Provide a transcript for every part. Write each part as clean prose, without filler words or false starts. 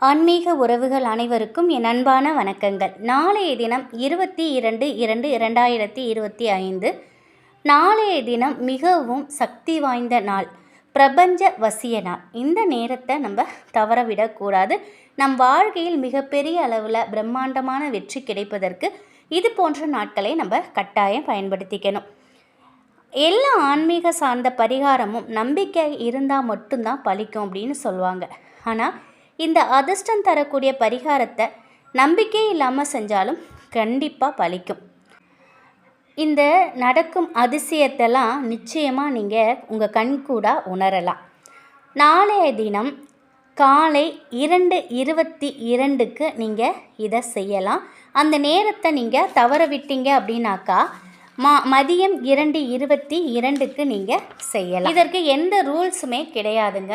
ஆன்மீக உறவுகள் அனைவருக்கும் என் அன்பான வணக்கங்கள். நாளைய தினம் 22/2/2025. நாளைய தினம் மிகவும் சக்தி வாய்ந்த நாள், பிரபஞ்ச வசிய நாள். இந்த நேரத்தை நம்ம தவறவிடக்கூடாது. நம் வாழ்க்கையில் மிகப்பெரிய அளவில் பிரம்மாண்டமான வெற்றி கிடைப்பதற்கு இது போன்ற நாட்களை நம்ம கட்டாயம் பயன்படுத்திக்கணும். எல்லா ஆன்மீக சார்ந்த பரிகாரமும் நம்பிக்கை இருந்தால் மட்டும்தான் பலிக்கும் அப்படின்னு சொல்லுவாங்க. ஆனால் இந்த அதிர்ஷ்டம் தரக்கூடிய பரிகாரத்தை நம்பிக்கை இல்லாமல் செஞ்சாலும் கண்டிப்பாக பலிக்கும். இந்த நடக்கும் அதிசயத்தெல்லாம் நிச்சயமாக நீங்கள் உங்கள் கண்கூட உணரலாம். நாளைய தினம் காலை 2:22க்கு நீங்கள் இதை செய்யலாம். அந்த நேரத்தை நீங்கள் தவற விட்டீங்க அப்படின்னாக்கா மதியம் 2:22க்கு நீங்கள் செய்யலாம். இதற்கு எந்த ரூல்ஸுமே கிடையாதுங்க.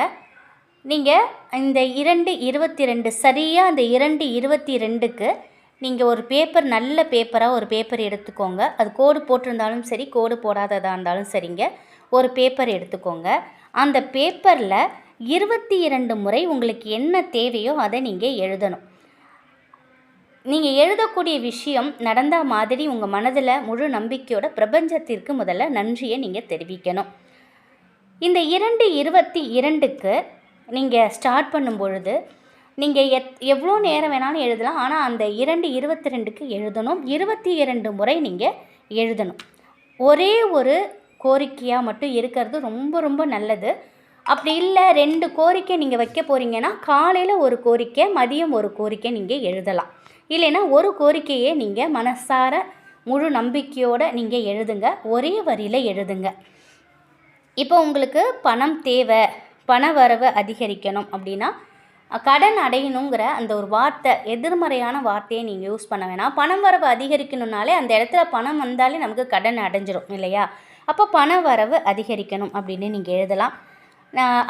நீங்கள் இந்த 2:22 சரியாக அந்த 2:22க்கு நீங்கள் ஒரு பேப்பர், நல்ல பேப்பராக ஒரு பேப்பர் எடுத்துக்கோங்க. அது கோடு போட்டிருந்தாலும் சரி, கோடு போடாததாக இருந்தாலும் சரிங்க, ஒரு பேப்பர் எடுத்துக்கோங்க. அந்த பேப்பரில் 22 முறை உங்களுக்கு என்ன தேவையோ அதை நீங்கள் எழுதணும். நீங்கள் எழுதக்கூடிய விஷயம் நடந்த மாதிரி உங்கள் மனதில் முழு நம்பிக்கையோட பிரபஞ்சத்திற்கு முதல்ல நன்றியை நீங்கள் தெரிவிக்கணும். இந்த 2:22க்கு நீங்கள் ஸ்டார்ட் பண்ணும் பொழுது நீங்கள் எவ்வளோ நேரம் வேணாலும் எழுதலாம். ஆனால் அந்த 2:22க்கு எழுதணும். 22 முறை நீங்கள் எழுதணும். ஒரே ஒரு கோரிக்கையாக மட்டும் இருக்கிறது ரொம்ப ரொம்ப நல்லது. அப்படி இல்லை 2 கோரிக்கை நீங்கள் வைக்க போகிறீங்கன்னா காலையில் ஒரு கோரிக்கை, மதியம் ஒரு கோரிக்கை நீங்கள் எழுதலாம். இல்லைன்னா ஒரு கோரிக்கையே நீங்கள் மனசார முழு நம்பிக்கையோடு நீங்கள் எழுதுங்க. ஒரே வரியில் எழுதுங்க. இப்போ உங்களுக்கு பணம் தேவை, பண வரவு அதிகரிக்கணும் அப்படின்னா கடன் அடையணுங்கிற அந்த ஒரு வார்த்தை, எதிர்மறையான வார்த்தையை நீங்கள் யூஸ் பண்ண வேணாம். பணம் வரவு அதிகரிக்கணும்னாலே அந்த இடத்துல பணம் வந்தாலே நமக்கு கடன் அடைஞ்சிரும் இல்லையா? அப்போ பண வரவு அதிகரிக்கணும் அப்படின்னு நீங்கள் எழுதலாம்.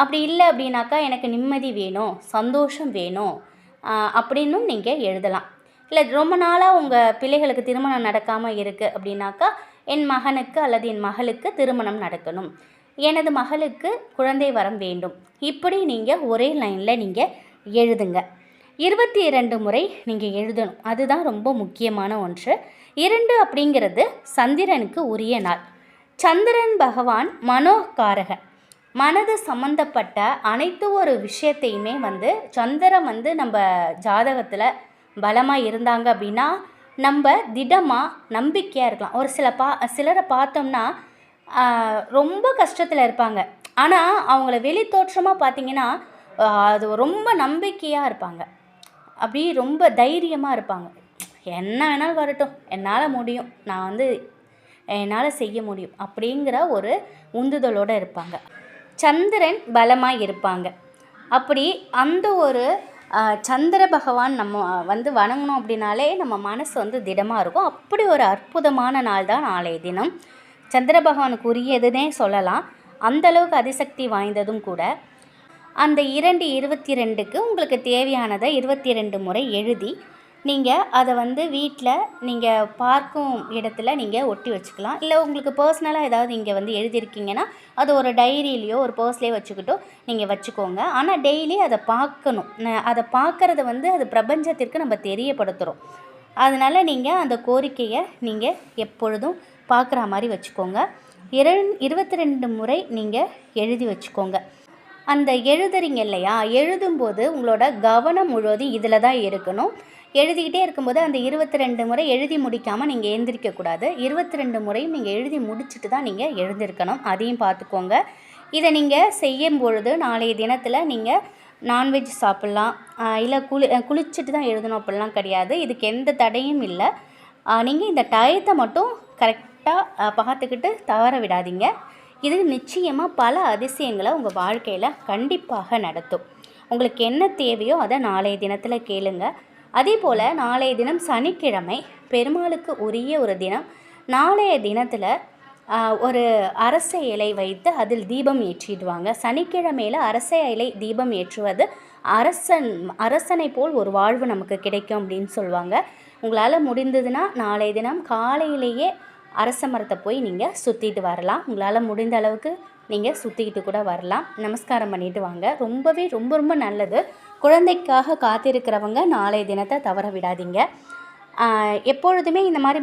அப்படி இல்லை அப்படின்னாக்கா எனக்கு நிம்மதி வேணும், சந்தோஷம் வேணும் அப்படின்னும் நீங்கள் எழுதலாம். இல்லை ரொம்ப நாளாக உங்கள் பிள்ளைகளுக்கு திருமணம் நடக்காமல் இருக்குது அப்படின்னாக்கா என் மகனுக்கு அல்லது என் மகளுக்கு திருமணம் நடக்கணும், எனது மகளுக்கு குழந்தை வரம் வேண்டும், இப்படி நீங்கள் ஒரே லைனில் நீங்கள் எழுதுங்க. 22 முறை நீங்கள் எழுதணும். அதுதான் ரொம்ப முக்கியமான ஒன்று. 2 அப்படிங்கிறது சந்திரனுக்கு உரிய நாள். சந்திரன் பகவான் மனோகாரகன். மனது சம்பந்தப்பட்ட அனைத்து ஒரு விஷயத்தையுமே சந்திரன் நம்ம ஜாதகத்தில் பலமாக இருந்தாங்க அப்படின்னா நம்ம திடமாக நம்பிக்கையாக இருக்கலாம். ஒரு சிலரை பார்த்தோம்னா ரொம்ப கஷ்டத்தில் இருப்பாங்க. ஆனால் அவங்கள வெளி தோற்றமாக பார்த்திங்கன்னா அது ரொம்ப நம்பிக்கையாக இருப்பாங்க. அப்படி ரொம்ப தைரியமாக இருப்பாங்க. என்ன வேணாலும் வரட்டும், என்னால் முடியும், என்னால் செய்ய முடியும் அப்படிங்கிற ஒரு உந்துதலோடு இருப்பாங்க. சந்திரன் பலமாக இருப்பாங்க. அப்படி அந்த ஒரு சந்திர பகவான் நம்ம வணங்கணும் அப்படின்னாலே நம்ம மனசு திடமாக இருக்கும். அப்படி ஒரு அற்புதமான நாள் தான் நாளைய தினம். சந்திர பகவானுக்கு உரியதுன்னே சொல்லலாம். அந்தளவுக்கு அதிசக்தி வாய்ந்ததும் கூட. அந்த 2:22க்கு உங்களுக்கு தேவையானதை 22 முறை எழுதி நீங்கள் அதை வீட்டில் நீங்கள் பார்க்கும் இடத்துல நீங்கள் ஒட்டி வச்சுக்கலாம். இல்லை உங்களுக்கு பர்சனலாக ஏதாவது இங்கே எழுதியிருக்கீங்கன்னா அது ஒரு டைரியிலையோ ஒரு பர்ஸ்லேயோ வச்சுக்கிட்டோ நீங்கள் வச்சுக்கோங்க. ஆனால் டெய்லி அதை பார்க்கணும். அதை பார்க்குறத அது பிரபஞ்சத்திற்கு நம்ம தெரியப்படுத்துகிறோம். அதனால் நீங்கள் அந்த கோரிக்கையை நீங்கள் எப்பொழுதும் பார்க்குற மாதிரி வச்சுக்கோங்க. 22 முறை நீங்கள் எழுதி வச்சுக்கோங்க. அந்த எழுதுறீங்க இல்லையா, எழுதும்போது உங்களோட கவனம் முழுவதும் இதில் தான் இருக்கணும். எழுதிக்கிட்டே இருக்கும்போது அந்த 22 முறை எழுதி முடிக்காமல் நீங்கள் எழுந்திரிக்கக்கூடாது. 22 முறையும் நீங்கள் எழுதி முடிச்சுட்டு தான் நீங்கள் எழுந்திருக்கணும். அதையும் பார்த்துக்கோங்க. இதை நீங்கள் செய்யும் பொழுது நாளைய தினத்தில் நீங்கள் நான்வெஜ் சாப்பிட்லாம். இல்லை குளிச்சுட்டு தான் எழுதணும் அப்படிலாம் கிடையாது. இதுக்கு எந்த தடையும் இல்லை. நீங்கள் இந்த டயத்தை மட்டும் கரெக்டாக பார்த்துக்கிட்டு தவற விடாதீங்க. இது நிச்சயமாக பல அதிசயங்களை உங்கள் வாழ்க்கையில் கண்டிப்பாக நடத்தும். உங்களுக்கு என்ன தேவையோ அதை நாளைய தினத்தில் கேளுங்க. அதே போல் நாளைய தினம் சனிக்கிழமை, பெருமாளுக்கு உரிய ஒரு தினம். நாளைய தினத்தில் ஒரு அரச இலை வைத்து அதில் தீபம் ஏற்றிடுவாங்க. சனிக்கிழமையில் அரச இலை தீபம் ஏற்றுவது அரசனை போல் ஒரு வாழ்வு நமக்கு கிடைக்கும் அப்படின்னு சொல்லுவாங்க. உங்களால் முடிந்ததுன்னா நாளைய தினம் காலையிலேயே அரச மரத்தை போய் நீங்கள் சுற்றிட்டு வரலாம். உங்களால் முடிந்த அளவுக்கு நீங்கள் சுற்றிக்கிட்டு கூட வரலாம். நமஸ்காரம் பண்ணிட்டு வாங்க. ரொம்ப ரொம்ப நல்லது. குழந்தைக்காக காத்திருக்கிறவங்க நாளைய தினத்தை தவற விடாதீங்க. எப்பொழுதுமே இந்த மாதிரி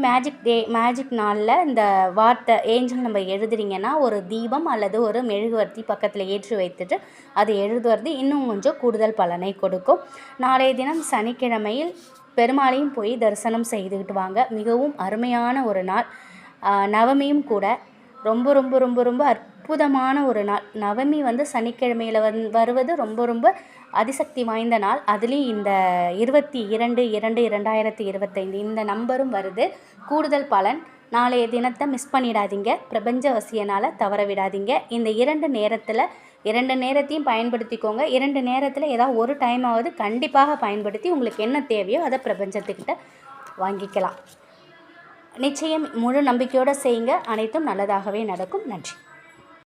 மேஜிக் நாளில் இந்த வார்த்தை ஏஞ்சல் நம்ம எழுதுறீங்கன்னா ஒரு தீபம் அல்லது ஒரு மெழுகுவர்த்தி பக்கத்தில் ஏற்றி வைத்துட்டு அது எழுதுவது இன்னும் கொஞ்சம் கூடுதல் பலனை கொடுக்கும். நாளைய தினம் சனிக்கிழமையில் பெருமாளையும் போய் தரிசனம் செய்துக்கிட்டு வாங்க. மிகவும் அருமையான ஒரு நாள். நவமியும் கூட ரொம்ப ரொம்ப ரொம்ப ரொம்ப அற்புதமான ஒரு நாள். நவமி சனிக்கிழமையில் வருவது ரொம்ப ரொம்ப அதிசக்தி வாய்ந்த நாள். அதுலேயும் இந்த 22/2/2025 இந்த நம்பரும் வருது. கூடுதல் பலன். நாளைய தினத்தை மிஸ் பண்ணிடாதீங்க. பிரபஞ்ச வசியனால் தவற விடாதீங்க. இந்த 2 நேரத்தில் 2 நேரத்தையும் பயன்படுத்திக்கோங்க. 2 நேரத்தில் ஏதாவது ஒரு டைமாவது கண்டிப்பாக பயன்படுத்தி உங்களுக்கு என்ன தேவையோ அதை பிரபஞ்சத்துக்கிட்ட வாங்கிக்கலாம். நிச்சயம் முழு நம்பிக்கையோடு செய்யுங்க. அனைத்தும் நல்லதாகவே நடக்கும். நன்றி.